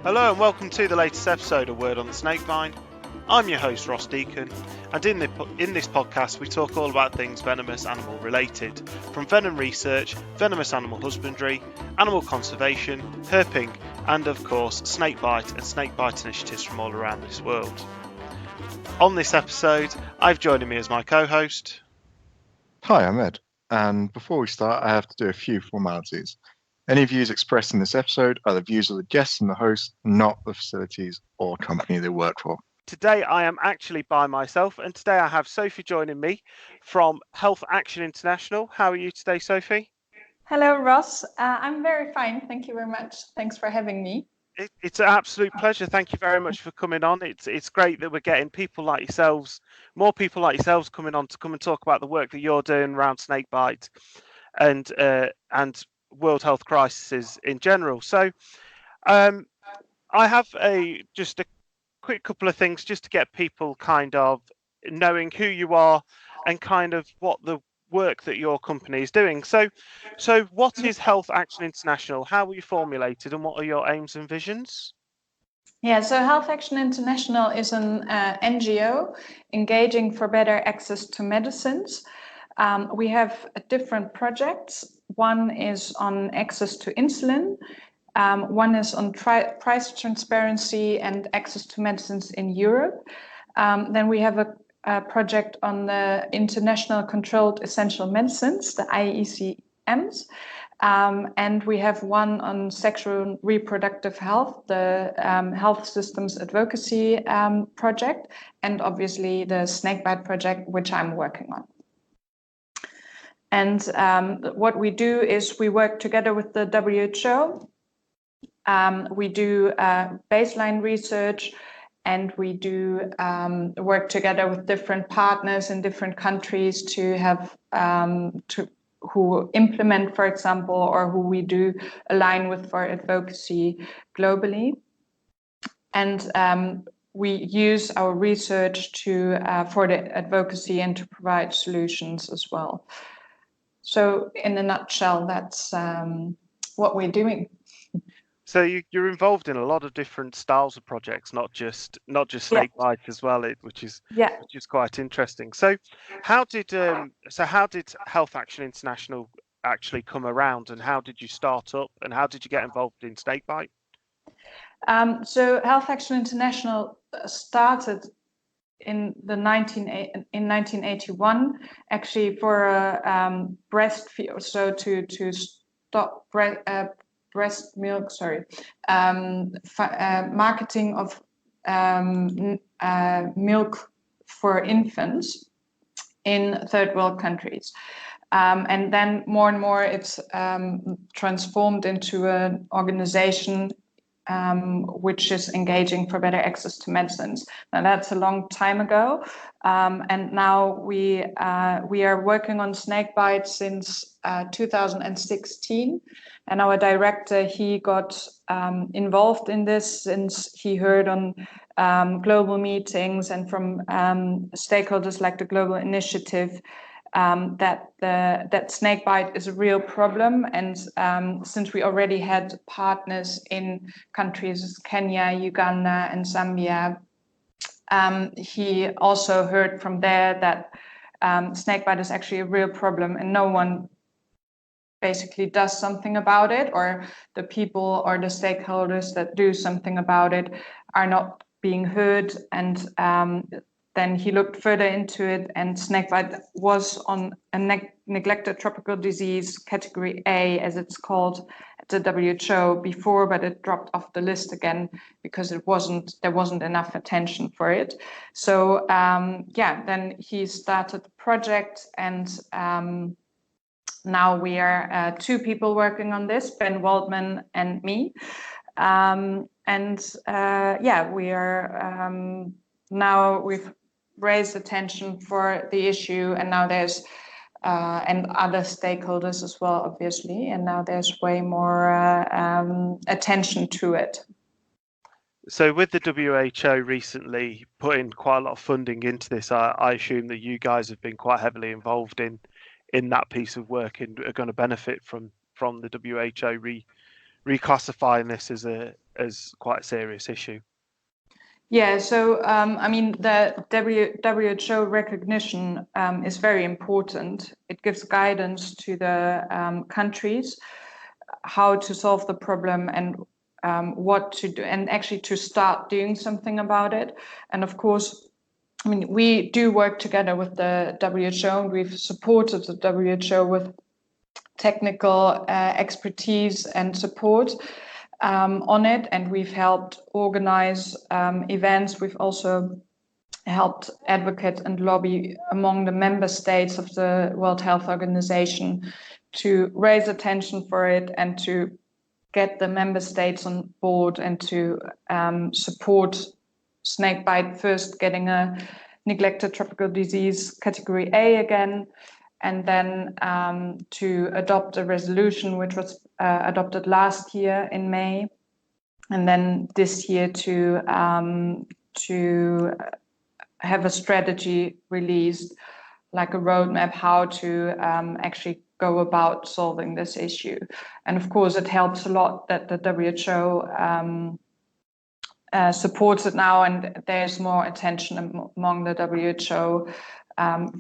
Hello and welcome to the latest episode of Word on the Snakebite. I'm your host Ross Deacon, and in this podcast we talk all about things venomous animal related, from venom research, venomous animal husbandry, animal conservation, herping, and of course snakebite and snakebite initiatives from all around this world. On this episode, I've joining me as my co-host. Hi, I'm Ed, and before we start I have to do a few formalities. Any views expressed in this episode are the views of the guests and the host, not the facilities or company they work for. Today I am actually by myself, and today I have Sophie joining me from Health Action International. How are you today, Sophie? Hello, Ross. I'm very fine. Thank you very much. Thanks for having me. It's an absolute pleasure. Thank you very much for coming on. It's great that we're getting people like yourselves, more people like yourselves coming on to come and talk about the work that you're doing around snakebite and World Health crises in general. So I have just a quick couple of things just to get people kind of knowing who you are and kind of what the work that your company is doing. So what is Health Action International? How were you formulated and what are your aims and visions? Yeah, so Health Action International is an NGO engaging for better access to medicines. We have different projects. One is on access to insulin. One is on price transparency and access to medicines in Europe. Then we have a project on the International Controlled Essential Medicines, the IECMs. And we have one on sexual and reproductive health, the Health Systems Advocacy project, and obviously the Snakebite project, which I'm working on. And what we do is we work together with the WHO. We do baseline research, and we do work together with different partners in different countries to have who implement, for example, or who we do align with for advocacy globally. And we use our research to for the advocacy and to provide solutions as well. So in a nutshell, that's what we're doing. So you're involved in a lot of different styles of projects, not just snakebite as well, which is quite interesting. So how did Health Action International actually come around, and how did you start up, and how did you get involved in snakebite? So Health Action International started in 1981, actually for breast feed, so to stop breast milk, marketing of milk for infants in third world countries. And then more and more it's transformed into an organization which is engaging for better access to medicines. Now that's a long time ago, and now we are working on snakebite since 2016. And our director, he got involved in this since he heard on global meetings and from stakeholders like the Global Initiative that snakebite is a real problem. And since we already had partners in countries Kenya, Uganda, and Zambia, he also heard from there that snakebite is actually a real problem and no one basically does something about it, or the people or the stakeholders that do something about it are not being heard. And then he looked further into it, and snakebite was on a neglected tropical disease category A, as it's called at the WHO before, but it dropped off the list again because there wasn't enough attention for it. So then he started the project, and now we are two people working on this, Ben Waldman and me. We are now we've raised attention for the issue, and now there's and other stakeholders as well, obviously, and now there's way more attention to it. So with the WHO recently putting quite a lot of funding into this, I assume that you guys have been quite heavily involved in that piece of work and are going to benefit from the WHO reclassifying this as quite a serious issue? Yeah, so I mean, the WHO recognition is very important. It gives guidance to the countries how to solve the problem and what to do, and actually to start doing something about it. And of course, I mean, we do work together with the WHO, and we've supported the WHO with technical expertise and support on it, and we've helped organize events. We've also helped advocate and lobby among the member states of the World Health Organization to raise attention for it and to get the member states on board and to support snakebite first getting a neglected tropical disease category A again, and then to adopt a resolution which was adopted last year in May, and then this year to have a strategy released, like a roadmap how to actually go about solving this issue. And of course, it helps a lot that the WHO supports it now, and there's more attention among the WHO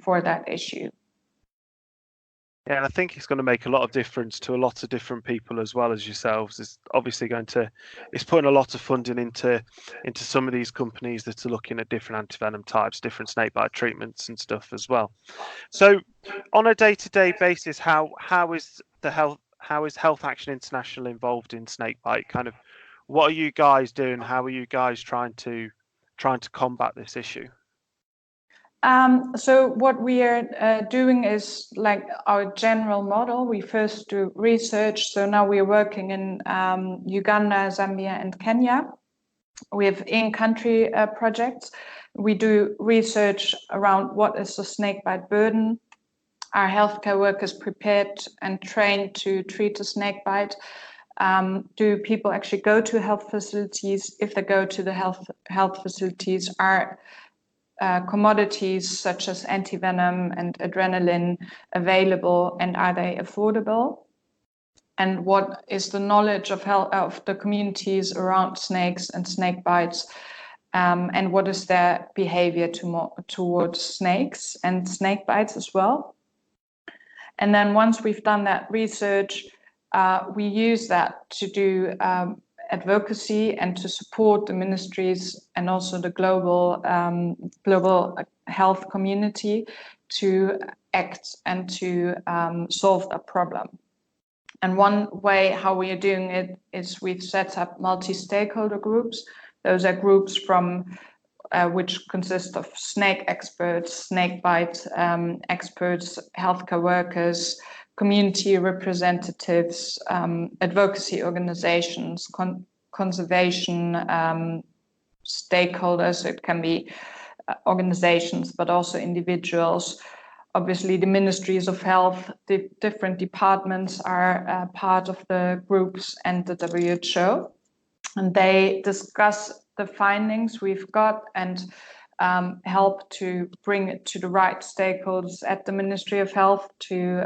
for that issue. Yeah, and I think it's going to make a lot of difference to a lot of different people as well as yourselves. It's obviously it's putting a lot of funding into some of these companies that are looking at different antivenom types, different snakebite treatments and stuff as well. So, on a day-to-day basis, how is Health Action International involved in snakebite? Kind of, what are you guys doing? How are you guys trying to combat this issue? So what we are doing is like our general model. We first do research. So now we are working in Uganda, Zambia, and Kenya. We have in-country projects. We do research around what is the snakebite burden. Are healthcare workers prepared and trained to treat a snakebite? Do people actually go to health facilities? If they go to the health facilities, are commodities such as antivenom and adrenaline available, and are they affordable? And what is the knowledge of the communities around snakes and snake bites, and what is their behavior towards snakes and snake bites as well? And then once we've done that research, we use that to do advocacy and to support the ministries and also the global health community to act and to solve the problem. And one way how we are doing it is we've set up multi-stakeholder groups. Those are groups from which consist of snake experts, snakebite experts, healthcare workers, community representatives, advocacy organizations, conservation stakeholders. It can be organizations, but also individuals. Obviously, the ministries of health, the different departments are part of the groups and the WHO. And they discuss the findings we've got and help to bring it to the right stakeholders at the Ministry of Health to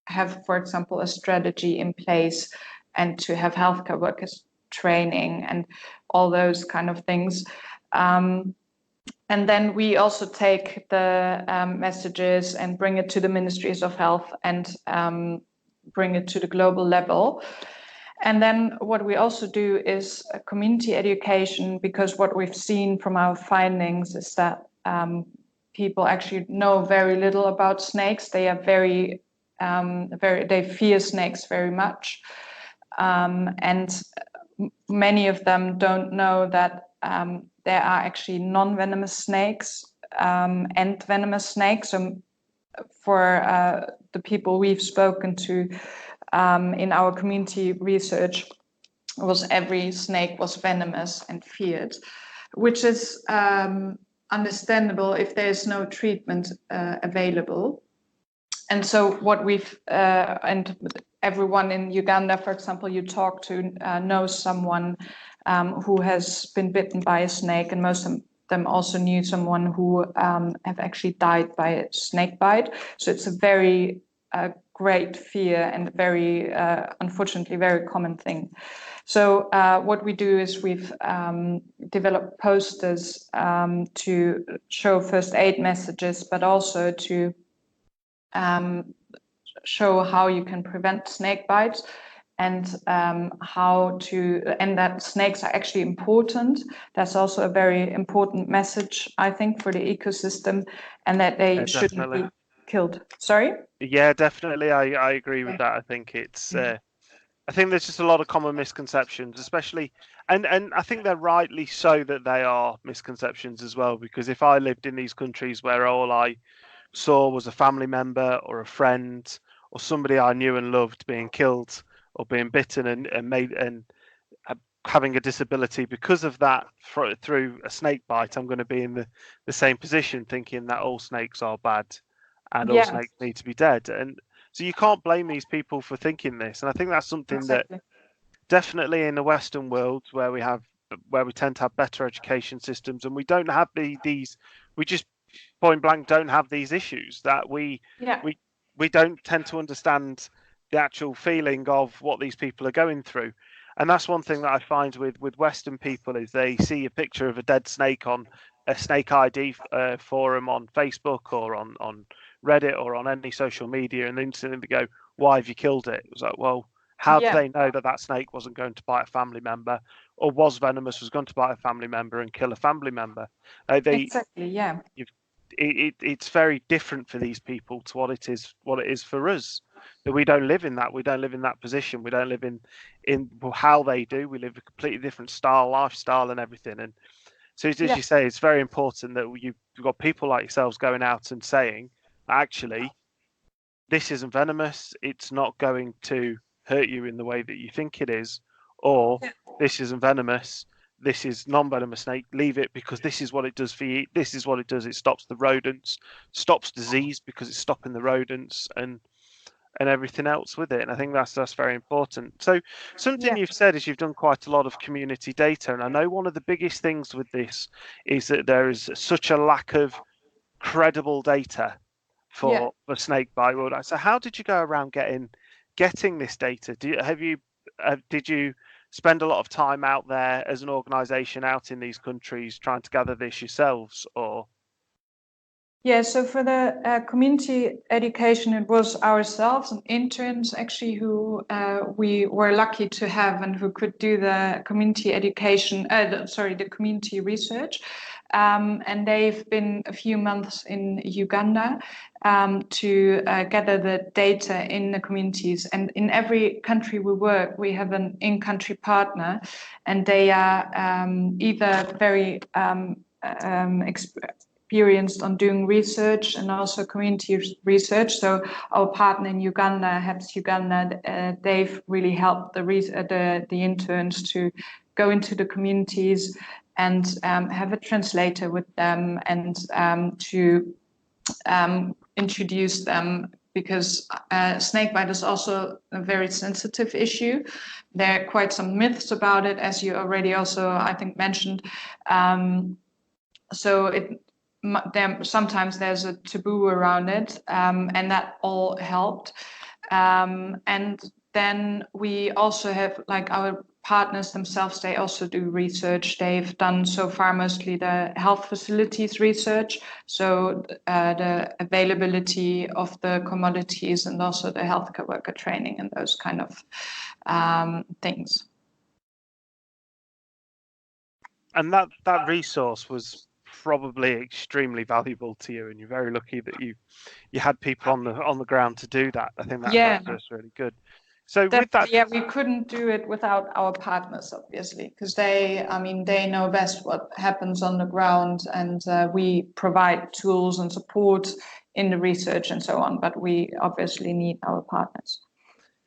have, for example, a strategy in place and to have healthcare workers training and all those kind of things. And then we also take the messages and bring it to the Ministries of Health and bring it to the global level. And then what we also do is community education, because what we've seen from our findings is that people actually know very little about snakes. They are they fear snakes very much. And many of them don't know that there are actually non-venomous snakes and venomous snakes. So for the people we've spoken to in our community research, every snake was venomous and feared, which is understandable if there's no treatment available. And so what we've, and everyone in Uganda, for example, you talk to knows someone who has been bitten by a snake, and most of them also knew someone who have actually died by a snake bite. So it's a very great fear and very, unfortunately, very common thing. So what we do is we've developed posters to show first aid messages, but also to show how you can prevent snake bites and and that snakes are actually important. That's also a very important message, I think, for the ecosystem, and that they shouldn't be killed. Sorry? Yeah, definitely. I agree with that. I think it's I think there's just a lot of common misconceptions, especially, and I think they're rightly so that they are misconceptions as well, because if I lived in these countries where all I saw was a family member or a friend or somebody I knew and loved being killed or being bitten and having a disability because of that through a snake bite, I'm going to be in the same position, thinking that all snakes are bad and all snakes need to be dead. And so you can't blame these people for thinking this. And I think that's something that definitely in the Western world where we tend to have better education systems and we don't have these, we just point blank don't have these issues, that we don't tend to understand the actual feeling of what these people are going through. And that's one thing that I find with Western people is they see a picture of a dead snake on a snake ID forum on Facebook or on Reddit or on any social media, and instantly they go, "Why have you killed it?" It was like, well, how do they know that snake wasn't going to bite a family member, or was venomous, was going to bite a family member and kill a family member? Exactly. Yeah. It's very different for these people to what it is for us. That we don't live in that position. We don't live in how they do. We live a completely different lifestyle and everything. And so as you say, it's very important that you've got people like yourselves going out and saying, actually, this isn't venomous. It's not going to hurt you in the way that you think it is, or this isn't venomous. This is non-venomous snake. Leave it because this is what it does for you. This is what it does. It stops the rodents, stops disease because it's stopping the rodents and everything else with it. And I think that's very important. So something you've said is you've done quite a lot of community data. And I know one of the biggest things with this is that there is such a lack of credible data for snakebite world. So how did you go around getting this data? Did you spend a lot of time out there as an organization out in these countries trying to gather this yourselves, or? Yeah, so for the community education, it was ourselves and interns actually who we were lucky to have and who could do the community education, the community research. And they've been a few months in Uganda to gather the data in the communities. And in every country we work, we have an in-country partner, and they are either very experienced on doing research and also community research. So our partner in Uganda, HEPS Uganda, they've really helped the interns to go into the communities and have a translator with them and to introduce them, because snakebite is also a very sensitive issue. There are quite some myths about it, as you already also, I think, mentioned. Sometimes there's a taboo around it, and that all helped. And then we also have, like, our partners themselves, they also do research. They've done so far mostly the health facilities research, so the availability of the commodities and also the healthcare worker training and those kind of things. And that resource was probably extremely valuable to you, and you're very lucky that you had people on the ground to do that. I think that's really good. So with that, we couldn't do it without our partners, obviously, because they know best what happens on the ground, and we provide tools and support in the research and so on, but we obviously need our partners.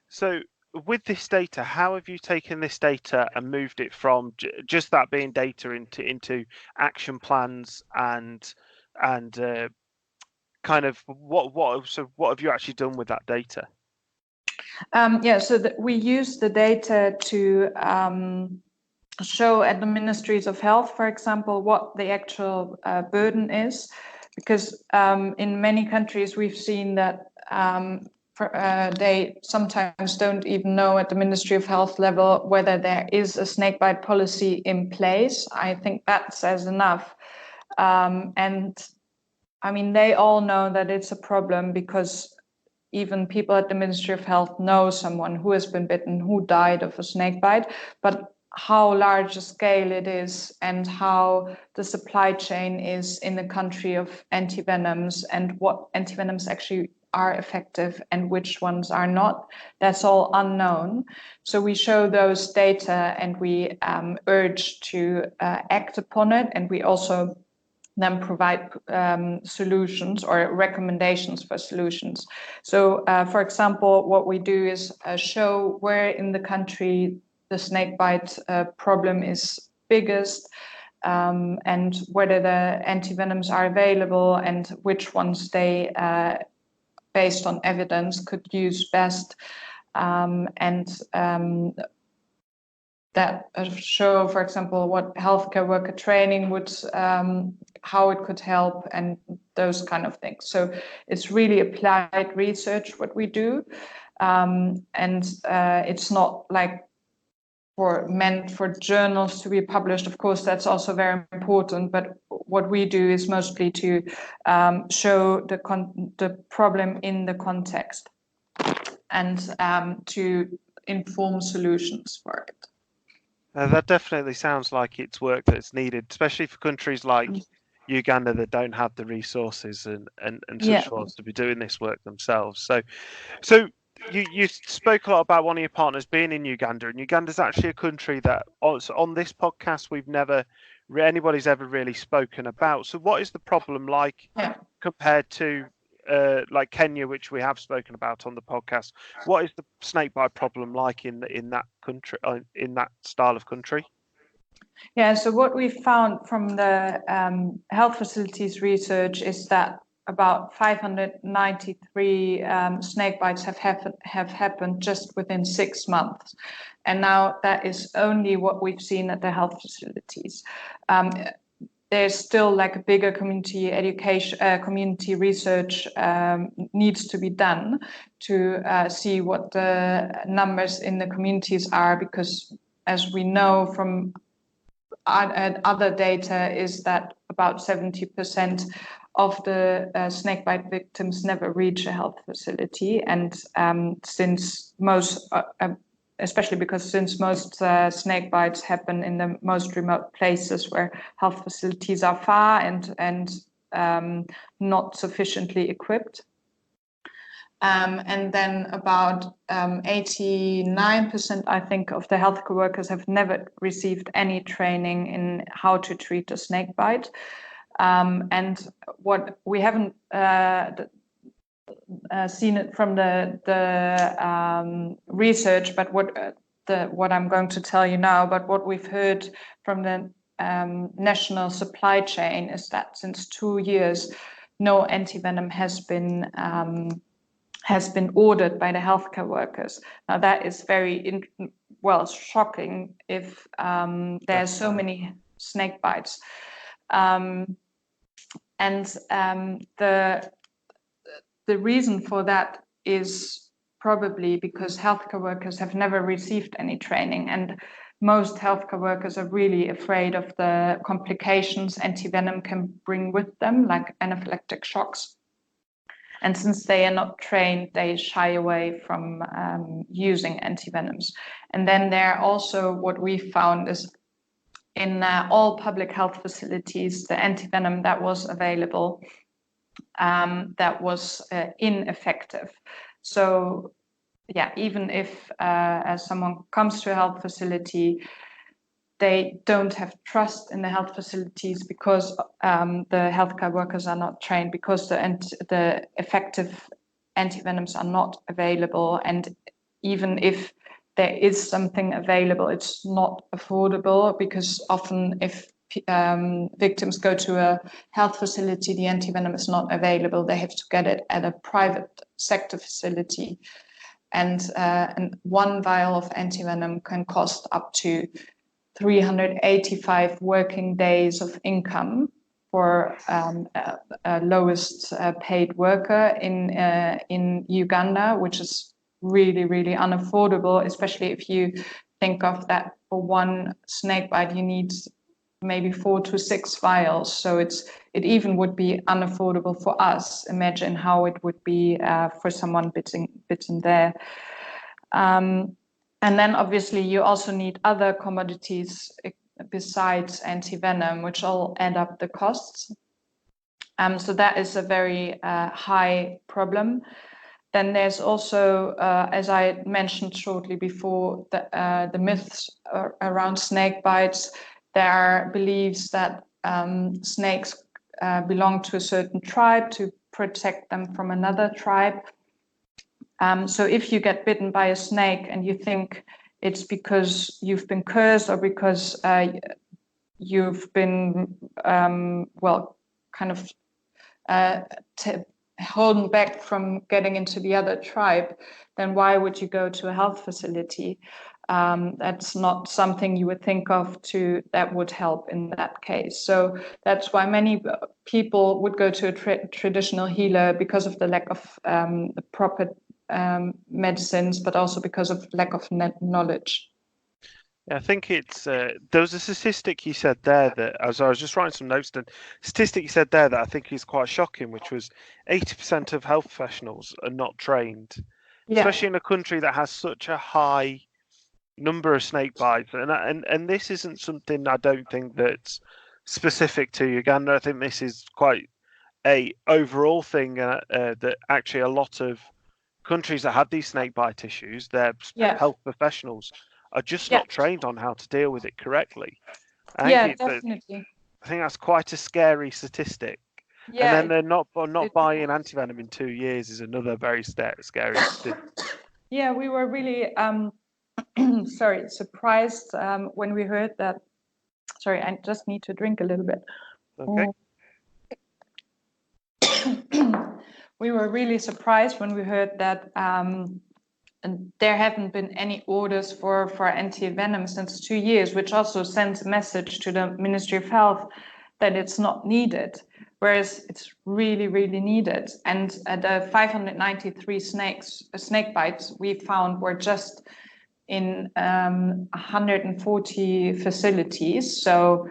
So with this data, how have you taken this data and moved it from just that being data into action plans and kind of what have you actually done with that data? So we use the data to show at the ministries of health, for example, what the actual burden is, because in many countries we've seen that they sometimes don't even know at the Ministry of Health level whether there is a snakebite policy in place. I think that says enough. And I mean, they all know that it's a problem because even people at the Ministry of Health know someone who has been bitten, who died of a snakebite, but how large a scale it is and how the supply chain is in the country of antivenoms and what antivenoms actually are effective and which ones are not, that's all unknown. So we show those data and we urge to act upon it, and we also then provide solutions or recommendations for solutions. So, for example, what we do is show where in the country the snakebite problem is biggest, and whether the antivenoms are available and which ones they, based on evidence, could use best. That show, for example, what healthcare worker training would, how it could help, and those kind of things. So it's really applied research what we do, and it's not like meant for journals to be published. Of course, that's also very important. But what we do is mostly to show the problem in the context and to inform solutions for it. That definitely sounds like it's work that's needed, especially for countries like Uganda that don't have the resources and such forth to be doing this work themselves. So you spoke a lot about one of your partners being in Uganda, and Uganda's actually a country that on this podcast anybody's ever really spoken about. So what is the problem like compared to like Kenya, which we have spoken about on the podcast? What is the snakebite problem like in that country, in that style of country? Yeah, so what we found from the health facilities research is that about 593 snake bites have happened just within 6 months. And now that is only what we've seen at the health facilities. There's still like a bigger community education, community research needs to be done to see what the numbers in the communities are, because as we know from other data is that about 70% of the snakebite victims never reach a health facility. And since most, especially because since most snake bites happen in the most remote places where health facilities are far and not sufficiently equipped. And then about 89%, I think, of the healthcare workers have never received any training in how to treat a snake bite. And what we haven't seen it from the research, but what I'm going to tell you now, but what we've heard from the national supply chain is that since 2 years, no antivenom has been ordered by the healthcare workers. Now that is very shocking if there are so many snake bites, the reason for that is probably because healthcare workers have never received any training, and most healthcare workers are really afraid of the complications antivenom can bring with them, like anaphylactic shocks. And since they are not trained, they shy away from using antivenoms. And then there also, what we found is in all public health facilities, the antivenom that was available, that was ineffective. So yeah, even if as someone comes to a health facility, they don't have trust in the health facilities because the healthcare workers are not trained, because the effective antivenoms are not available. And even if there is something available, it's not affordable, because often if victims go to a health facility, the antivenom is not available. They have to get it at a private sector facility. And one vial of antivenom can cost up to 385 working days of income. for lowest paid worker in Uganda, which is really, really unaffordable, especially if you think of that for one snake bite you need maybe 4 to 6 vials. So it even would be unaffordable for us. Imagine how it would be for someone bitten there. And then obviously you also need other commodities besides antivenom, which all add up the costs. So that is a very high problem. Then there's also, as I mentioned shortly before, the myths around snake bites. There are beliefs that snakes belong to a certain tribe to protect them from another tribe. So if you get bitten by a snake and you think it's because you've been cursed or because you've been, holding back from getting into the other tribe, then why would you go to a health facility? That's not something you would think of that would help in that case. So that's why many people would go to a traditional healer, because of the lack of the proper medicines, but also because of lack of knowledge. I think it's there was a statistic you said there that, as I was just writing some notes, and statistic you said there that I think is quite shocking, which was 80% of health professionals are not trained, especially in a country that has such a high number of snake bites. And this isn't something, I don't think, that's specific to Uganda. I think this is quite a overall thing that actually a lot of countries that have these snake bite issues, their health professionals are just not trained on how to deal with it correctly. Definitely. I think that's quite a scary statistic. Yeah, and then they're not buying antivenom in 2 years is another very scary statistic. Yeah, we were really surprised when we heard that. Sorry, I just need to drink a little bit. Okay. We were really surprised when we heard that and there haven't been any orders for antivenom since 2 years, which also sends a message to the Ministry of Health that it's not needed, whereas it's really, really needed. And the 593 snake bites we found were just in 140 facilities. So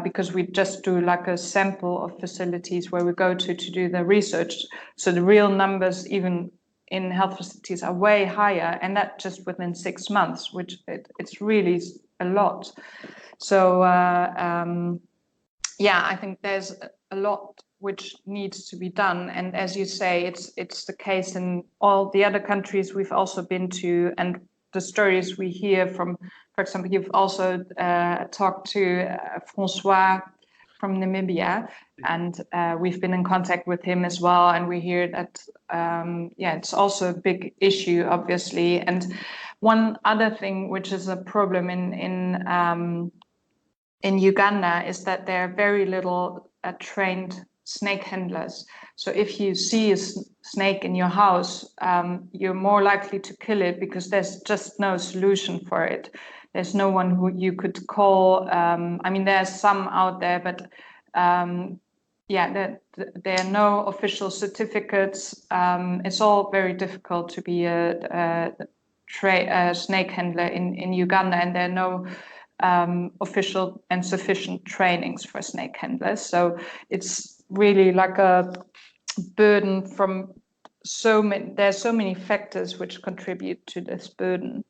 because we just do like a sample of facilities where we go to do the research. So the real numbers, even in health facilities, are way higher, and that just within 6 months, which it's really a lot. So I think there's a lot which needs to be done. And as you say, it's the case in all the other countries we've also been to, and the stories we hear from, for example, you've also talked to Francois from Namibia, and we've been in contact with him as well, and we hear that it's also a big issue, obviously. And one other thing which is a problem in Uganda is that there are very little trained snake handlers. So if you see a snake in your house, you're more likely to kill it because there's just no solution for it. There's no one who you could call. There's some out there, but there are no official certificates. It's all very difficult to be a snake handler in Uganda, and there are no official and sufficient trainings for snake handlers. So it's really like a burden from there's so many factors which contribute to this burden.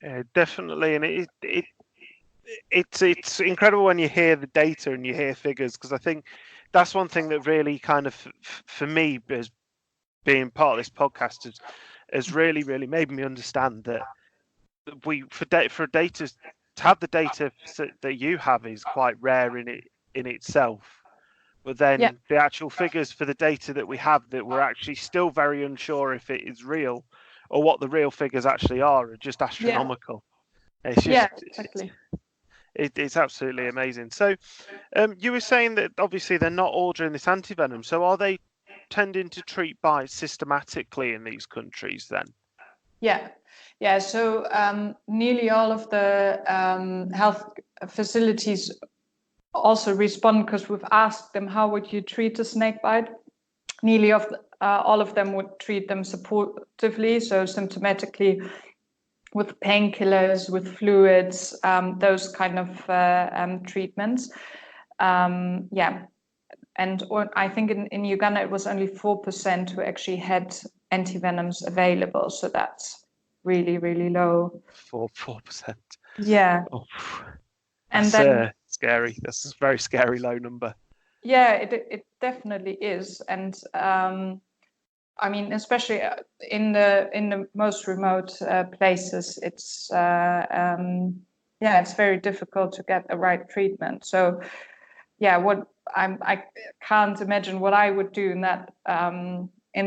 Yeah, definitely, and it's incredible when you hear the data and you hear figures, because I think that's one thing that really kind of, for me, as being part of this podcast, has really, really made me understand that for data to have the data that you have is quite rare in itself. But then the actual figures for the data that we have, that we're actually still very unsure if it is real or what the real figures actually are just astronomical. It's just, exactly. It's absolutely amazing. So you were saying that obviously they're not ordering this antivenom. So are they tending to treat bites systematically in these countries then? Yeah. So nearly all of the health facilities also respond, because we've asked them, how would you treat a snake bite? Nearly all of them would treat them supportively, so symptomatically, with painkillers, with fluids, those kind of treatments. And I think in Uganda it was only 4% who actually had antivenoms available, so that's really, really low. 4%. Yeah. Oh, And that's then scary. That's a very scary low number. Yeah, it definitely is. And I mean, especially in the most remote places, it's it's very difficult to get the right treatment. So yeah, I can't imagine what I would do in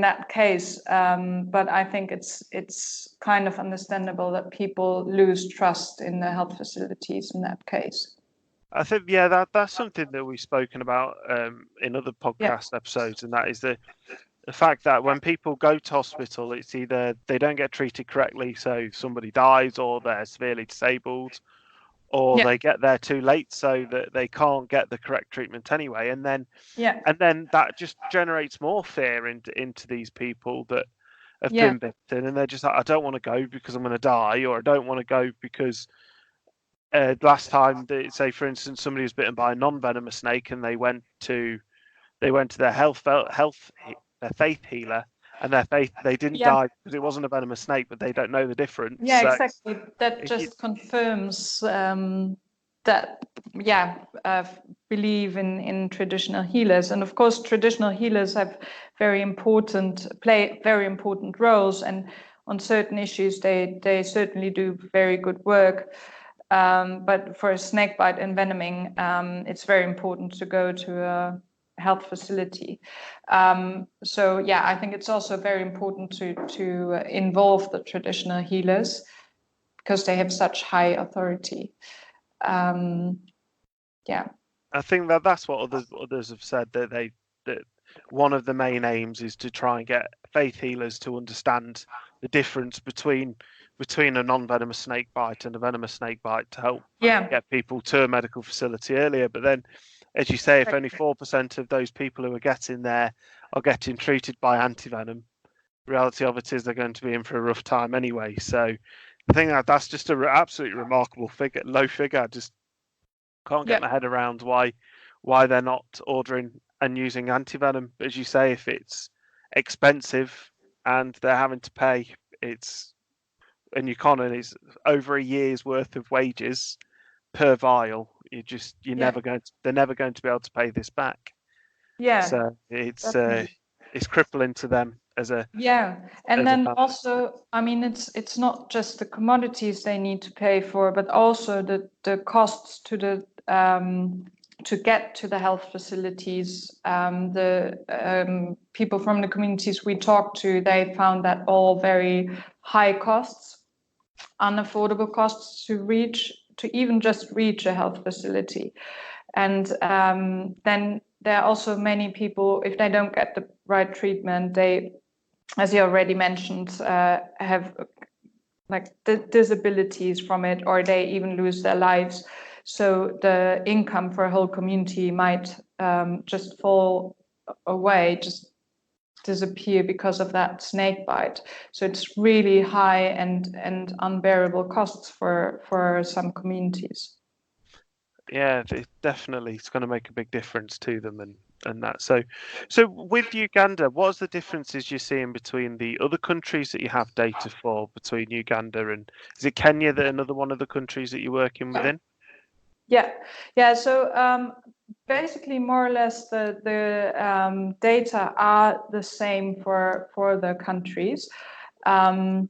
that case. But I think it's kind of understandable that people lose trust in the health facilities in that case. I think that's something that we've spoken about in other podcast episodes, and that is the fact that when people go to hospital, it's either they don't get treated correctly, so somebody dies, or they're severely disabled, or they get there too late, so that they can't get the correct treatment anyway, and then that just generates more fear into these people that have been bitten, and they're just like, I don't want to go because I'm going to die, or I don't want to go because last time, say for instance, somebody was bitten by a non-venomous snake, and they went to their their faith healer, and they didn't die because it wasn't a venomous snake, but they don't know the difference. Yeah, so exactly. That just confirms that believe in traditional healers. And of course, traditional healers play very important roles, and on certain issues they certainly do very good work. But for snakebite envenoming, it's very important to go to a health facility. I think it's also very important to involve the traditional healers, because they have such high authority. I think that's what others have said, that one of the main aims is to try and get faith healers to understand the difference between a non-venomous snake bite and a venomous snake bite, to help get people to a medical facility earlier. But then, as you say, if only 4% of those people who are getting there are getting treated by antivenom, the reality of it is they're going to be in for a rough time anyway. So I think that's just an absolutely remarkable low figure. I just can't get my head around why they're not ordering and using antivenom. As you say, if it's expensive and they're having to pay, and it's over a year's worth of wages per vial, they're never going to be able to pay this back. So it's crippling to them as a and then also, I mean, it's not just the commodities they need to pay for, but also the costs to the to get to the health facilities. The people from the communities we talked to, they found that all very high costs, unaffordable costs to even just reach a health facility. And then there are also many people, if they don't get the right treatment, they, as you already mentioned, have disabilities from it, or they even lose their lives. So the income for a whole community might just fall away, just disappear because of that snake bite. So it's really high and unbearable costs for some communities. Yeah, definitely, it's going to make a big difference to them, and that. So with Uganda, what's the differences you're seeing between the other countries that you have data for, between Uganda and, is it Kenya, that another one of the countries that you're working within? Yeah. So basically, more or less, the data are the same for the countries. So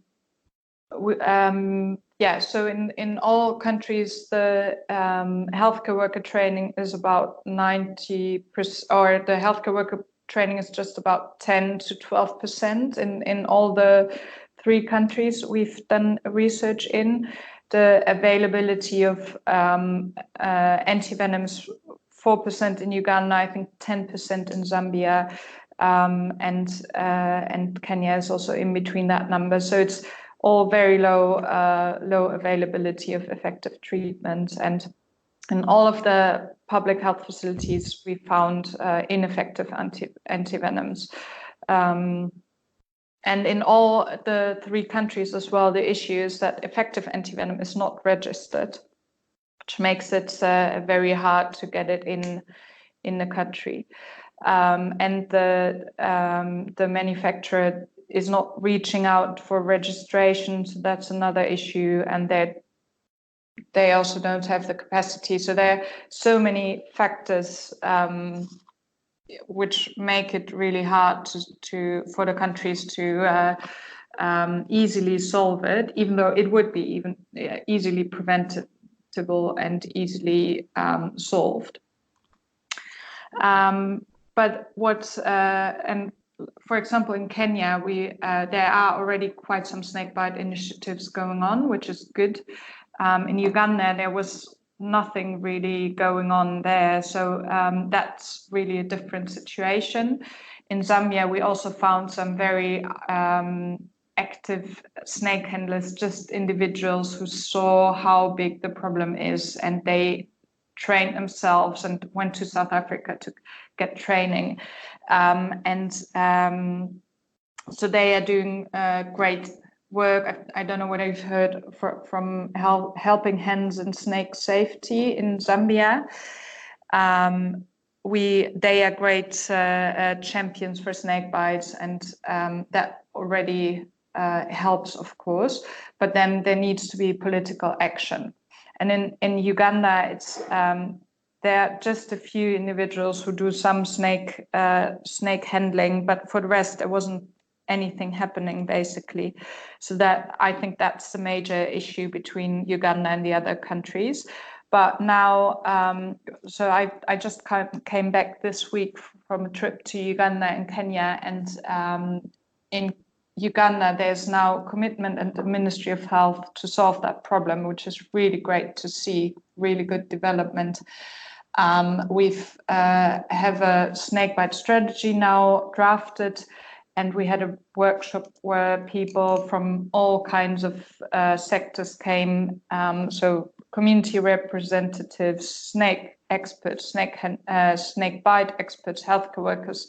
in all countries, the healthcare worker training is about 90%, or the healthcare worker training is just about 10 to 12% in all the 3 countries we've done research in. The availability of antivenoms, 4% in Uganda, I think 10% in Zambia, and Kenya is also in between that number. So it's all very low availability of effective treatment. And In all of the public health facilities, we found ineffective antivenoms. And in all the 3 countries as well, the issue is that effective antivenom is not registered, which makes it very hard to get it in the country. And the manufacturer is not reaching out for registration, so that's another issue. And they also don't have the capacity. So there are so many factors which make it really hard for the countries to easily solve it, even though it would be even easily preventable and easily solved. But and for example, in Kenya, there are already quite some snakebite initiatives going on, which is good. In Uganda, there was nothing really going on there. So that's really a different situation. In Zambia, we also found some very active snake handlers, just individuals who saw how big the problem is, and they trained themselves and went to South Africa to get training. So they are doing great work. I don't know whether you've heard from Helping Hands and Snake Safety in Zambia. They are great champions for snake bites, and that already helps, of course. But then there needs to be political action. And in Uganda, it's there are just a few individuals who do some snake handling, but for the rest, there wasn't anything happening, basically. So that, I think that's the major issue between Uganda and the other countries. But now, so I just came back this week from a trip to Uganda and Kenya, and in Uganda, there's now commitment at the Ministry of Health to solve that problem, which is really great to see, really good development. We've have a snakebite strategy now drafted, and we had a workshop where people from all kinds of sectors came, so community representatives, snake experts, snake bite experts, healthcare workers,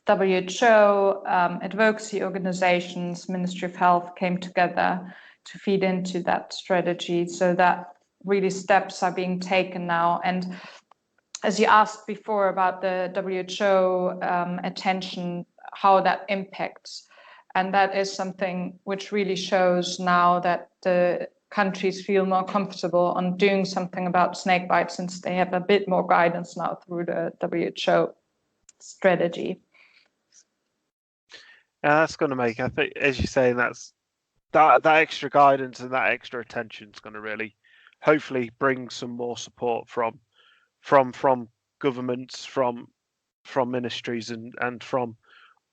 WHO, advocacy organizations, Ministry of Health came together to feed into that strategy, so that really steps are being taken now. And as you asked before about the WHO attention, how that impacts, and that is something which really shows now that the countries feel more comfortable on doing something about snakebite, since they have a bit more guidance now through the WHO strategy. Yeah, that's going to make, I think, as you say, that extra guidance and that extra attention is going to really, hopefully, bring some more support from governments, from ministries, and from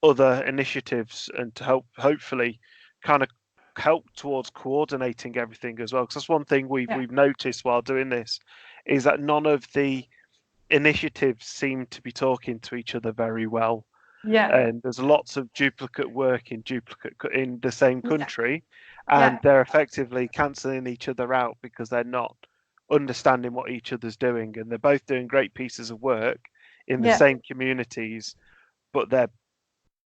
other initiatives, and to hopefully kind of help towards coordinating everything as well. Because that's one thing we've noticed while doing this, is that none of the initiatives seem to be talking to each other very well. Yeah. And there's lots of duplicate work in the same country, and they're effectively cancelling each other out because they're not understanding what each other's doing, and they're both doing great pieces of work in the same communities, but they're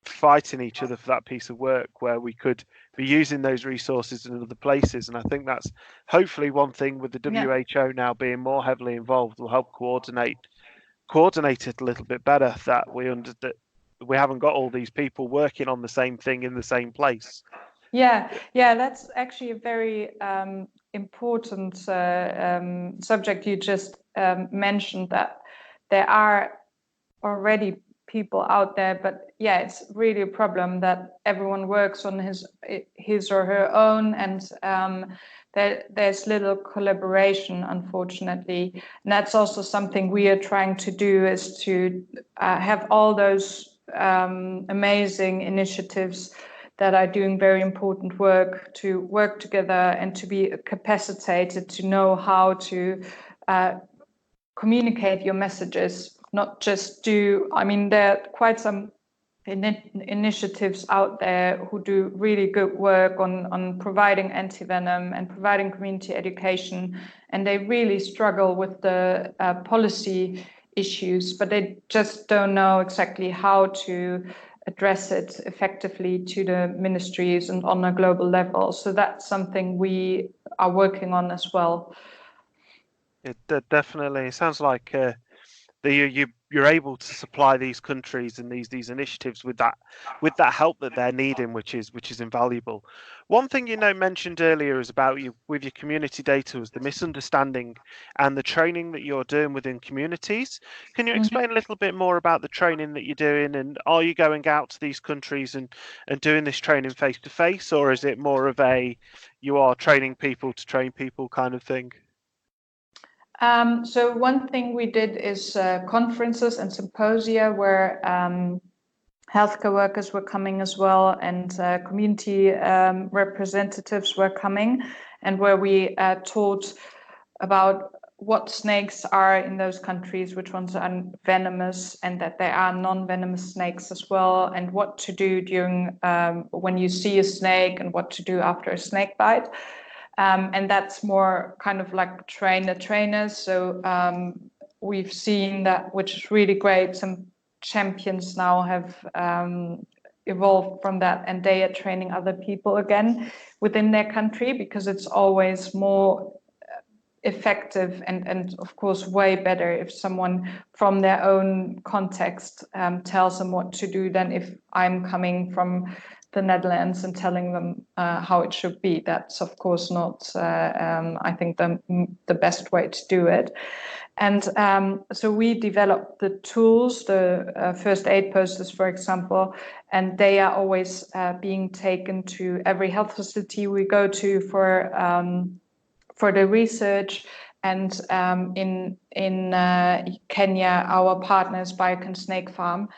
fighting each other for that piece of work where we could be using those resources in other places. And I think that's hopefully one thing with the WHO now being more heavily involved will help coordinate it a little bit better, that we haven't got all these people working on the same thing in the same place. Yeah, that's actually a very important subject you just mentioned, that there are already people out there, but it's really a problem that everyone works on his or her own, and there's little collaboration, unfortunately. And that's also something we are trying to do, is to have all those amazing initiatives that are doing very important work to work together and to be capacitated to know how to communicate your messages, not just there are quite some initiatives out there who do really good work on providing anti-venom and providing community education, and they really struggle with the policy issues, but they just don't know exactly how to address it effectively to the ministries and on a global level. So that's something we are working on as well. It definitely sounds like you're able to supply these countries and these initiatives with that help that they're needing, which is invaluable. One thing mentioned earlier is about you with your community data was the misunderstanding and the training that you're doing within communities. Can you explain a little bit more about the training that you're doing, and are you going out to these countries and doing this training face to face, or is it more of a you are training people to train people kind of thing? So one thing we did is conferences and symposia where healthcare workers were coming as well, and community representatives were coming, and where we taught about what snakes are in those countries, which ones are venomous, and that there are non-venomous snakes as well, and what to do during when you see a snake, and what to do after a snake bite. And that's more kind of like trainers. So we've seen that, which is really great. Some champions now have evolved from that, and they are training other people again within their country, because it's always more effective and of course way better if someone from their own context tells them what to do than if I'm coming from the Netherlands and telling them how it should be. That's of course not I think the best way to do it. And so we developed the tools, the first aid posters, for example, and they are always being taken to every health facility we go to for the research. And in Kenya, our partner is Biocan Snake Farm.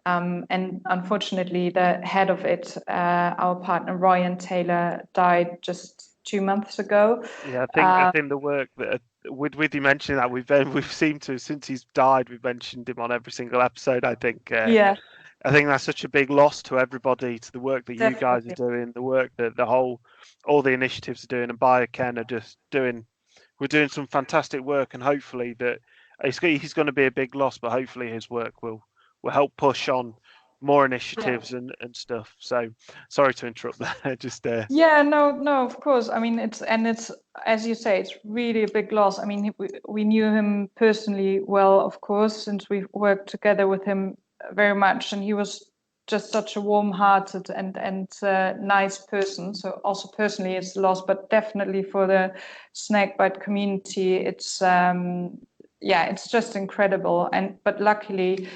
And unfortunately, the head of it, our partner Ryan Taylor, died just 2 months ago. Yeah, I think the work that with you mentioning that we've seemed to, since he's died, we've mentioned him on every single episode. I think Yeah, I think that's such a big loss to everybody, to the work that you guys are definitely. doing, the work that all the initiatives are doing, and Biocan are just doing. We're doing some fantastic work, and hopefully that he's going to be a big loss, but hopefully his work will help push on more initiatives and stuff. So sorry to interrupt there. Just Yeah, no, of course. I mean, it's as you say, it's really a big loss. I mean, we knew him personally well, of course, since we've worked together with him very much, and he was just such a warm-hearted and nice person. So also personally, it's a loss, but definitely for the snakebite community, it's it's just incredible. But luckily,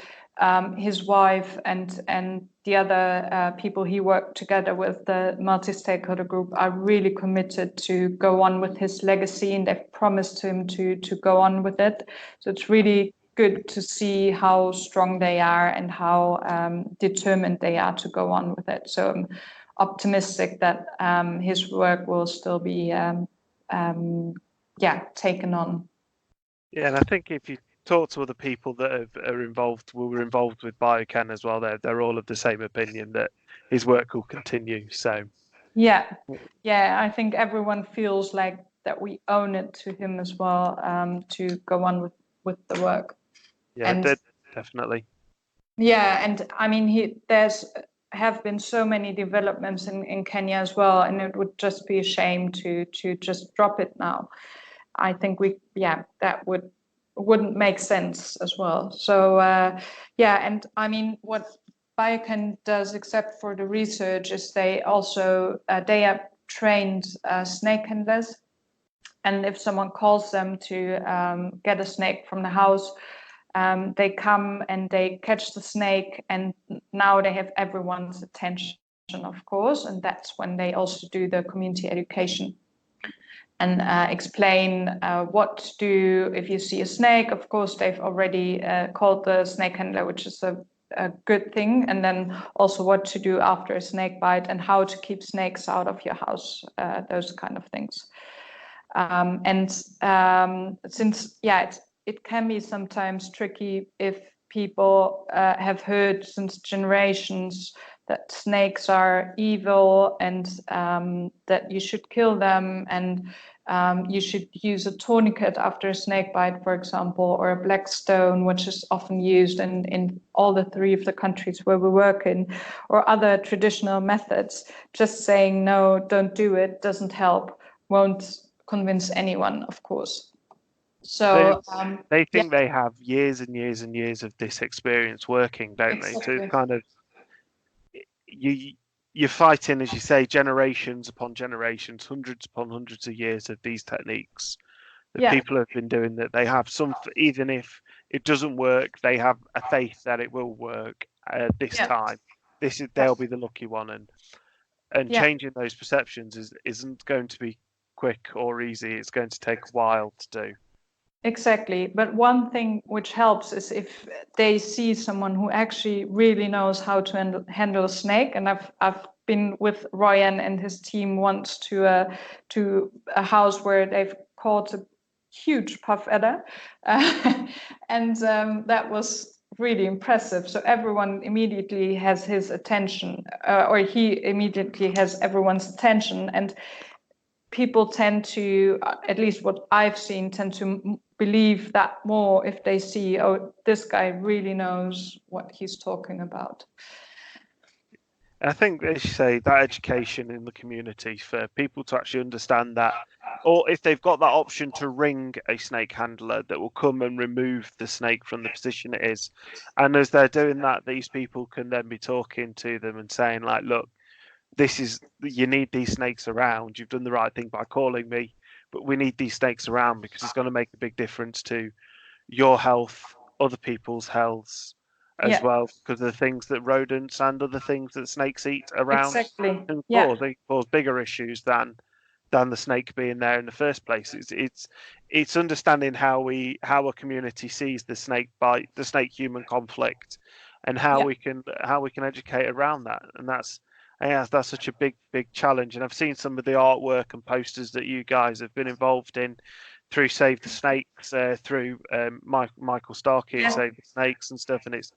his wife and the other people he worked together with, the multi-stakeholder group, are really committed to go on with his legacy, and they've promised him to go on with it. So it's really good to see how strong they are and how determined they are to go on with it. So I'm optimistic that his work will still be taken on. Yeah, and I think if you talk to other people that were involved with Biocan as well, they're all of the same opinion that his work will continue. So yeah, I think everyone feels like that we own it to him as well, to go on with the work. Yeah, and definitely. Yeah, and I mean, have been so many developments in Kenya as well, and it would just be a shame to just drop it now. I think that wouldn't make sense as well. So and I mean, what Biocan does, except for the research, is they also they are trained snake handlers, and if someone calls them to get a snake from the house, they come and they catch the snake, and now they have everyone's attention, of course, and that's when they also do the community education and explain what to do if you see a snake. Of course, they've already called the snake handler, which is a good thing, and then also what to do after a snake bite and how to keep snakes out of your house, those kind of things. Since it can be sometimes tricky if people have heard since generations that snakes are evil and that you should kill them, and you should use a tourniquet after a snake bite, for example, or a black stone, which is often used in all the 3 of the countries where we work in, or other traditional methods. Just saying, no, don't do it, doesn't help, won't convince anyone, of course. So they think they have years and years and years of this experience working, don't they? So it's kind of, you're fighting, as you say, generations upon generations, hundreds upon hundreds of years of these techniques that people have been doing, that they have some, even if it doesn't work, they have a faith that it will work this time. They'll be the lucky one, and changing those perceptions isn't going to be quick or easy. It's going to take a while to do. Exactly. But one thing which helps is if they see someone who actually really knows how to handle a snake. And I've been with Ryan and his team once to a house where they've caught a huge puff adder, and that was really impressive. So everyone immediately has his attention, or he immediately has everyone's attention, and people tend to, at least what I've seen, tend to believe that more if they see, oh, this guy really knows what he's talking about. I think, as you say, that education in the community for people to actually understand that, or if they've got that option to ring a snake handler that will come and remove the snake from the position it is. And as they're doing that, these people can then be talking to them and saying, like, look, you need these snakes around. You've done the right thing by calling me, but we need these snakes around because it's going to make a big difference to your health, other people's health as well, because of the things that rodents and other things that snakes eat around can cause. They cause bigger issues than the snake being there in the first place. It's understanding how a community sees the snake bite, the snake human conflict, and how we can educate around that. And that's such a big challenge. And I've seen some of the artwork and posters that you guys have been involved in through Save the Snakes, through Michael Starkey and Save the Snakes and stuff, and it's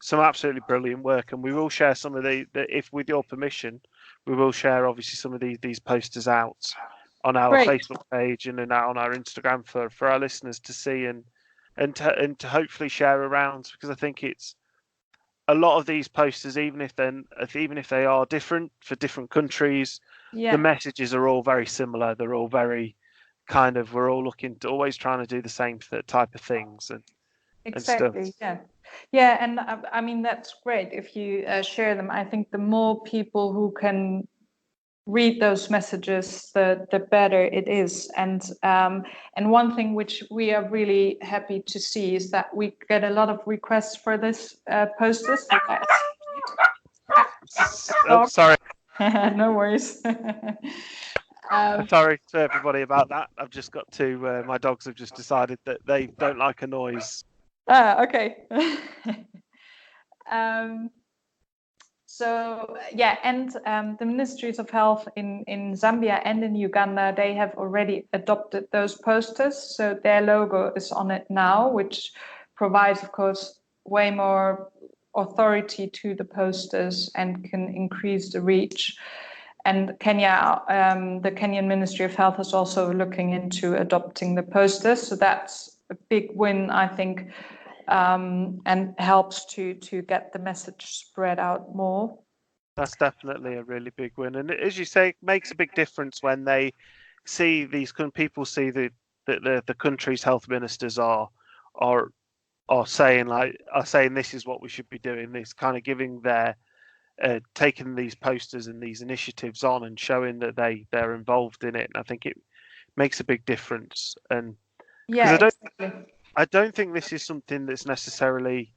some absolutely brilliant work. And we will share some of the if with your permission, we will share obviously some of these posters out on our Facebook page and out on our Instagram for our listeners to see and to hopefully share around, because I think it's a lot of these posters, even if they are different for different countries, the messages are all very similar. They're all very kind of, we're all looking to always trying to do the same type of things and stuff. And I mean, that's great if you share them. I think the more people who can read those messages, the better it is. And one thing which we are really happy to see is that we get a lot of requests for this posters. Sorry. No worries. Sorry to everybody about that. I've just got to. My dogs have just decided that they don't like a noise. Okay. The Ministries of Health in Zambia and in Uganda, they have already adopted those posters. So their logo is on it now, which provides, of course, way more authority to the posters and can increase the reach. And Kenya, the Kenyan Ministry of Health is also looking into adopting the posters. So that's a big win, I think. And helps to get the message spread out more. That's definitely a really big win, and as you say, it makes a big difference when they see people see that the country's health ministers are saying this is what we should be doing. This kind of giving their taking these posters and these initiatives on and showing that they're involved in it. And I think it makes a big difference. And I don't think this is something that's necessarily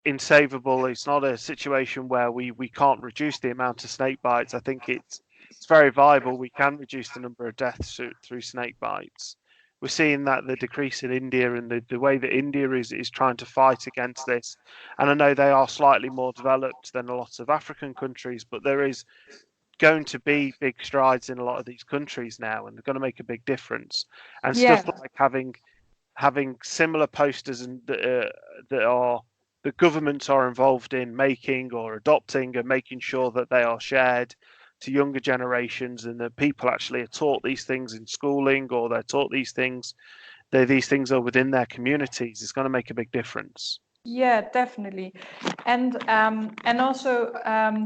insavable. It's not a situation where we can't reduce the amount of snake bites. I think it's very viable. We can reduce the number of deaths through snake bites. We're seeing that the decrease in India and the way that India is trying to fight against this. And I know they are slightly more developed than a lot of African countries, but there is going to be big strides in a lot of these countries now, and they're going to make a big difference. And stuff like having having similar posters and that governments are involved in making or adopting and making sure that they are shared to younger generations, and that people actually are taught these things in schooling, or they're taught these things are within their communities, is going to make a big difference. Yeah, definitely. And also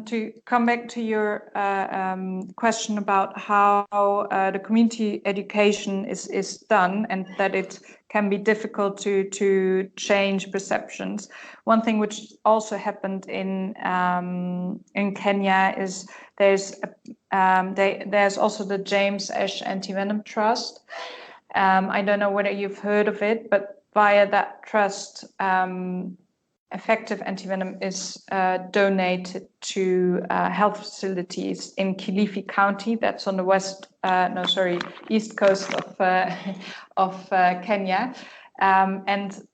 to come back to your question about how the community education is done, and that it can be difficult to change perceptions. One thing which also happened in Kenya is there's also the James Ash Anti-Venom Trust. I don't know whether you've heard of it, but via that trust, effective antivenom is donated to health facilities in Kilifi County. That's on the east coast of Kenya, and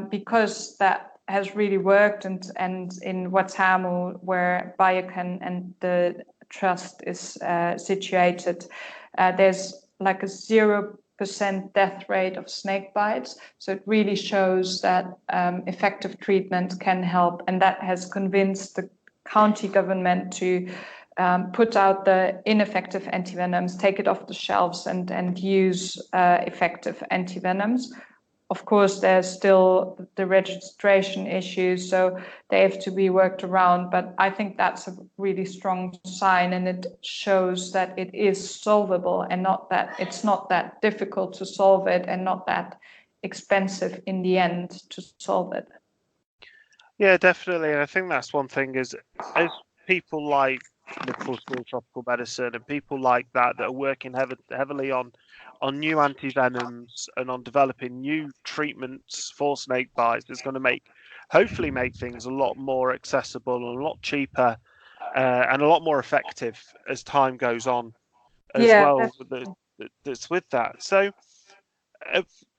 because that has really worked, and in Watamu, where Biocan and the trust is situated, there's like a 0% death rate of snake bites. So it really shows that effective treatment can help, and that has convinced the county government to put out the ineffective antivenoms, take it off the shelves, and use effective antivenoms. Of course, there's still the registration issues, so they have to be worked around. But I think that's a really strong sign, and it shows that it is solvable, and it's not that difficult to solve it, and not that expensive in the end to solve it. Yeah, definitely. And I think that's one thing is, as people like Liverpool School of Tropical Medicine and people like that are working heavily on new antivenoms and on developing new treatments for snake bites, it's going to hopefully make things a lot more accessible and a lot cheaper and a lot more effective as time goes on as well. That's with that. So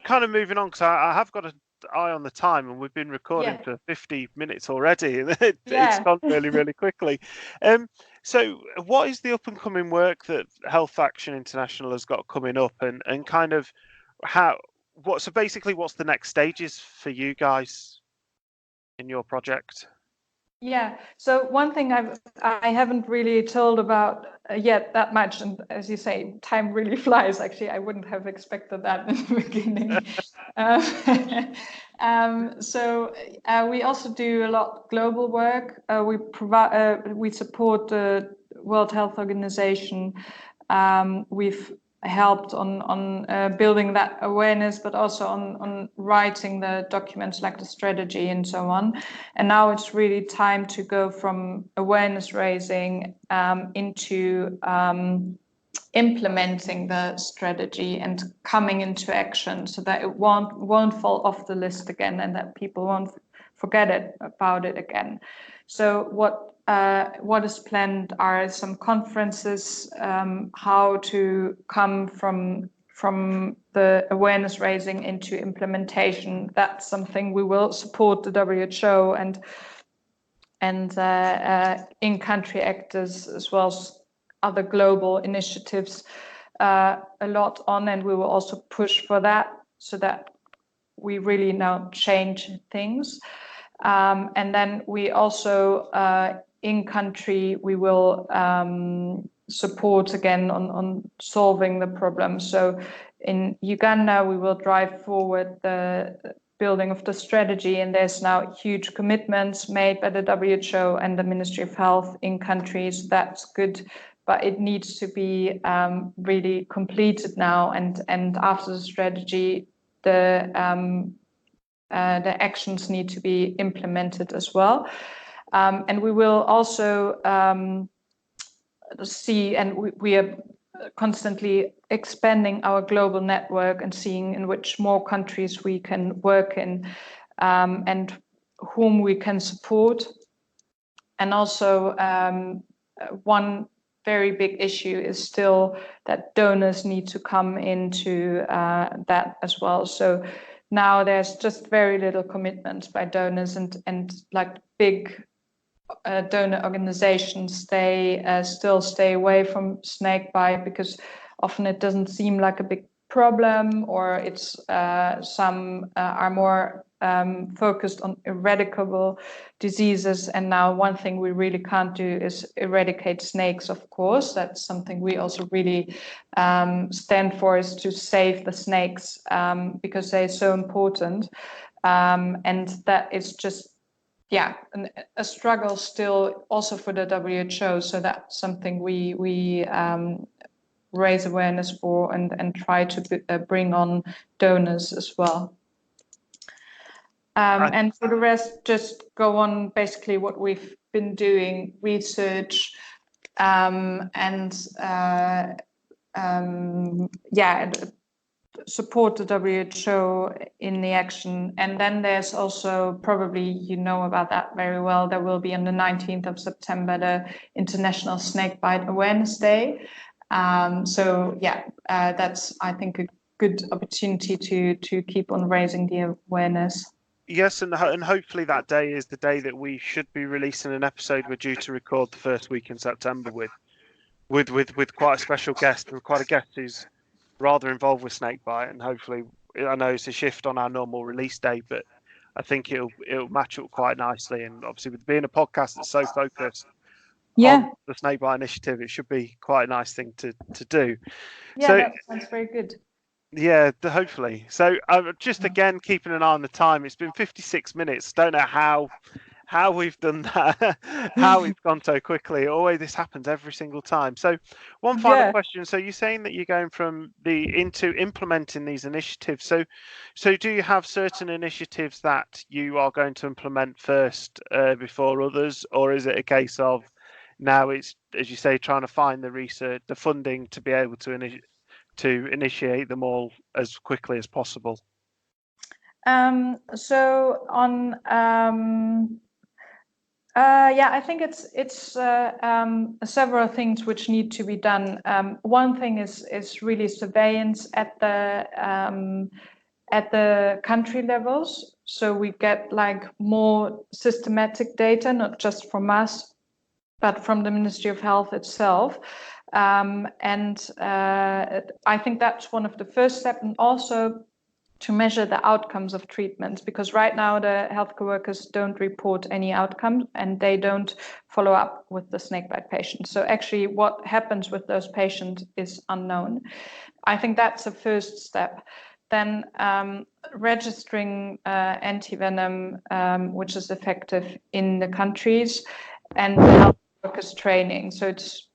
kind of moving on, because I have got an eye on the time, and we've been recording for 50 minutes already, and it's gone really, really quickly. So what is the up and coming work that Health Action International has got coming up, and kind of what's the next stages for you guys in your project? Yeah, so one thing I haven't really told about yet that much, and as you say, time really flies. Actually, I wouldn't have expected that in the beginning. So we also do a lot global work. We support the World Health Organization. We've helped on building that awareness, but also on writing the documents like the strategy and so on. And now it's really time to go from awareness raising into implementing the strategy and coming into action, so that it won't fall off the list again, and that people won't forget about it again. So what is planned are some conferences, how to come from the awareness raising into implementation. That's something we will support the WHO and in-country actors, as well as other global initiatives a lot on, and we will also push for that, so that we really now change things. And then we also in country, we will support again on solving the problem. So in Uganda, we will drive forward the building of the strategy, and there's now huge commitments made by the WHO and the Ministry of Health in countries. That's good, but it needs to be really completed now. And after the strategy, the actions need to be implemented as well. And we will also see, and we are constantly expanding our global network and seeing in which more countries we can work in, and whom we can support. And also one very big issue is still that donors need to come into that as well. So now there's just very little commitment by donors, and like big donor organizations, they still stay away from snakebite, because often it doesn't seem like a big problem, or it's some are more focused on eradicable diseases. And now one thing we really can't do is eradicate snakes, of course. That's something we also really stand for, is to save the snakes, because they're so important. And that is just, a struggle still also for the WHO. So that's something we raise awareness for, and try to bring on donors as well. And for the rest, just go on basically what we've been doing, research, support the WHO in the action. And then there's also, probably you know about that very well, there will be on the 19th of September, the International Snakebite Awareness Day. That's, I think, a good opportunity to keep on raising the awareness. Yes, and hopefully that day is the day that we should be releasing an episode we're due to record the first week in September with quite a special guest, and quite a guest who's rather involved with snakebite. And hopefully, I know it's a shift on our normal release day, but I think it'll match up quite nicely. And obviously, with being a podcast that's so focused on the snakebite initiative, it should be quite a nice thing to do. Yeah, so, that sounds very good. Yeah, hopefully. So just again, keeping an eye on the time. It's been 56 minutes. Don't know how we've done that, how we've gone so quickly. Always this happens every single time. So one final question. So you're saying that you're going into implementing these initiatives. So do you have certain initiatives that you are going to implement first before others, or is it a case of now it's, as you say, trying to find the research, the funding to be able to initiate them all as quickly as possible? So on I think it's several things which need to be done. One thing is really surveillance at the country levels, so we get like more systematic data, not just from us, but from the Ministry of Health itself. I think that's one of the first steps, and also to measure the outcomes of treatments, because right now the healthcare workers don't report any outcomes, and they don't follow up with the snakebite patients. So actually what happens with those patients is unknown. I think that's the first step. Then registering antivenom, which is effective in the countries, and the health workers training. So it's,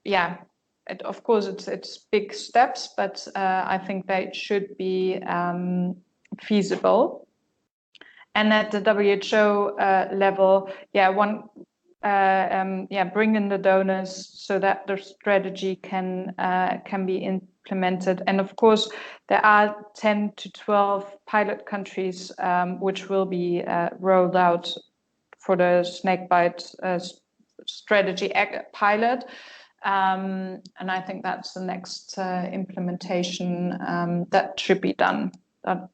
of course it's big steps, but I think they should be feasible. And at the WHO level, bring in the donors so that the strategy can be implemented. And of course, there are 10 to 12 pilot countries which will be rolled out for the snakebite strategy pilot. And I think that's the next implementation that should be done,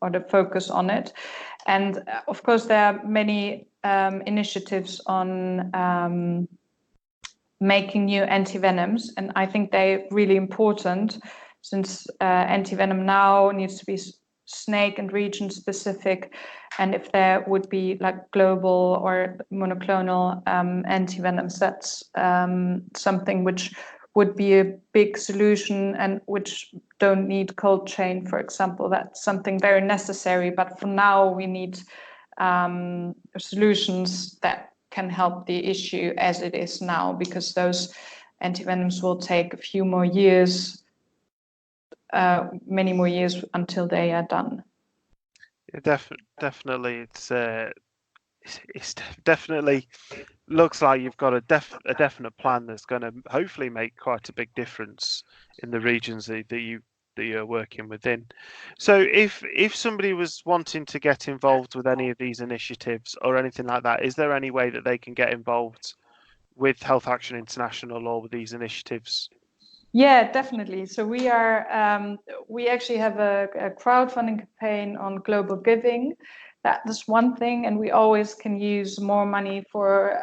or the focus on it. And of course, there are many initiatives on making new antivenoms, and I think they're really important, since antivenom now needs to be snake and region specific, and if there would be like global or monoclonal antivenoms, that's something which would be a big solution, and which don't need cold chain, for example. That's something very necessary, but for now we need solutions that can help the issue as it is now, because those antivenoms will take a few more years, many more years until they are done. Yeah, definitely, it's definitely looks like you've got a definite plan that's going to hopefully make quite a big difference in the regions that you're working within. So if somebody was wanting to get involved with any of these initiatives or anything like that, is there any way that they can get involved with Health Action International or with these initiatives? Yeah, definitely. So we actually have a crowdfunding campaign on global giving. That is one thing, and we always can use more money for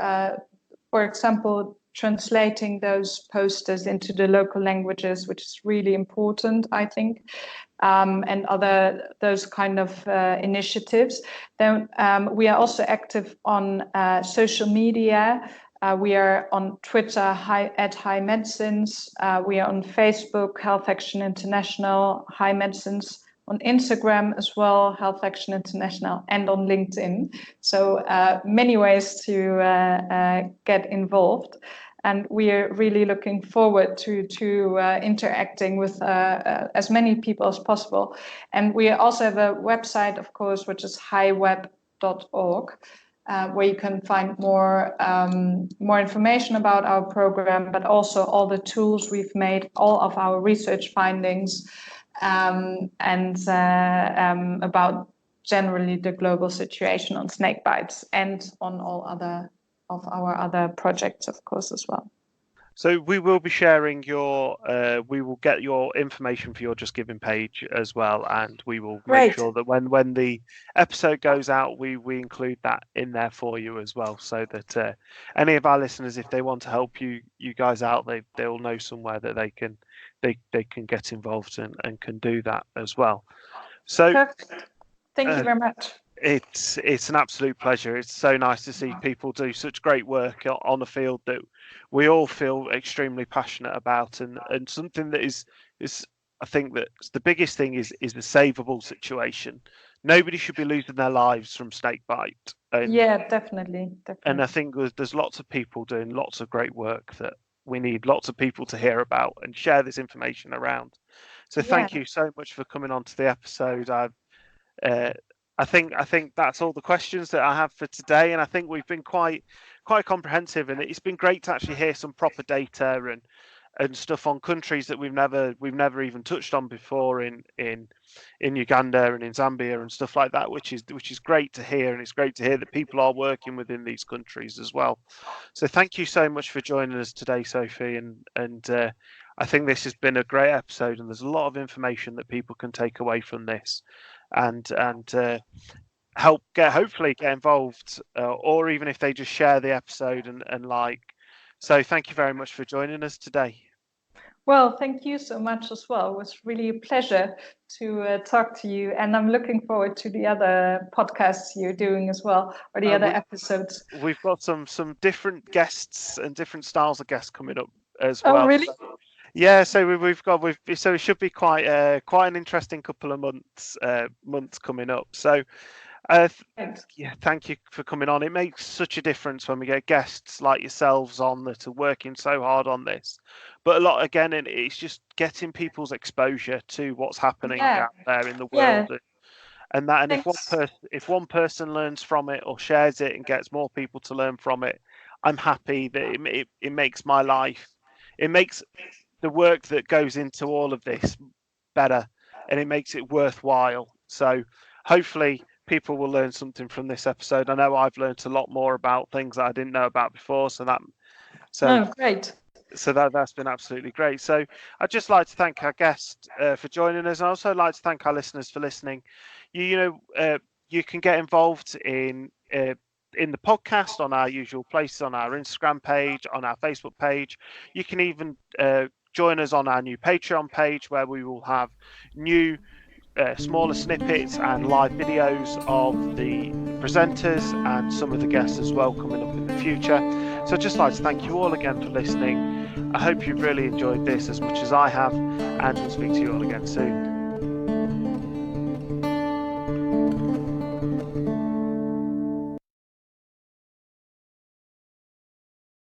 example, translating those posters into the local languages, which is really important, I think, and those kind of initiatives. Then we are also active on social media. We are on Twitter at High Medicines. We are on Facebook, Health Action International, High Medicines. On Instagram as well, Health Action International, and on LinkedIn. So many ways to get involved. And we are really looking forward to interacting with as many people as possible. And we also have a website, of course, which is highweb.org. Where you can find more information about our program, but also all the tools we've made, all of our research findings, and about generally the global situation on snake bites and on all other of our other projects, of course, as well. So we will be sharing we will get your information for your Just Giving page as well, and we will make sure that when the episode goes out, we include that in there for you as well, so that any of our listeners, if they want to help you guys out, they'll know somewhere that they can get involved and can do that as well. So perfect. Thank you very much. It's an absolute pleasure. It's so nice to see people do such great work on a field that we all feel extremely passionate about, and something that is I think that the biggest thing is the savable situation. Nobody should be losing their lives from snake bite. Yeah, definitely. And I think there's lots of people doing lots of great work that we need lots of people to hear about and share this information around. So thank you so much for coming on to the episode. I think that's all the questions that I have for today, and I think we've been quite comprehensive, and it's been great to actually hear some proper data and stuff on countries that we've never even touched on before in Uganda and in Zambia and stuff like that, which is great to hear, and it's great to hear that people are working within these countries as well. So thank you so much for joining us today, Sophie, and I think this has been a great episode, and there's a lot of information that people can take away from this, and hopefully get involved, or even if they just share the episode and like. So thank you very much for joining us today. Well, thank you so much as well. It was really a pleasure to talk to you, and I'm looking forward to the other podcasts you're doing as well, or the other episodes. We've got some different guests and different styles of guests coming up as well. Oh, really? Yeah, so so it should be quite an interesting couple of months coming up. So thank you for coming on. It makes such a difference when we get guests like yourselves on that are working so hard on this. But a lot, again, it's just getting people's exposure to what's happening out there in the world, and if one person learns from it or shares it and gets more people to learn from it, I'm happy that it makes my life, it makes the work that goes into all of this better, and it makes it worthwhile. So hopefully people will learn something from this episode. I know I've learned a lot more about things that I didn't know about before. Great. So that's been absolutely great. So I'd just like to thank our guest for joining us. I'd also like to thank our listeners for listening. You can get involved in the podcast on our usual places, on our Instagram page, on our Facebook page. You can even join us on our new Patreon page, where we will have new smaller snippets and live videos of the presenters and some of the guests as well coming up in the future. So I'd just like to thank you all again for listening. I hope you've really enjoyed this as much as I have, and we'll speak to you all again soon.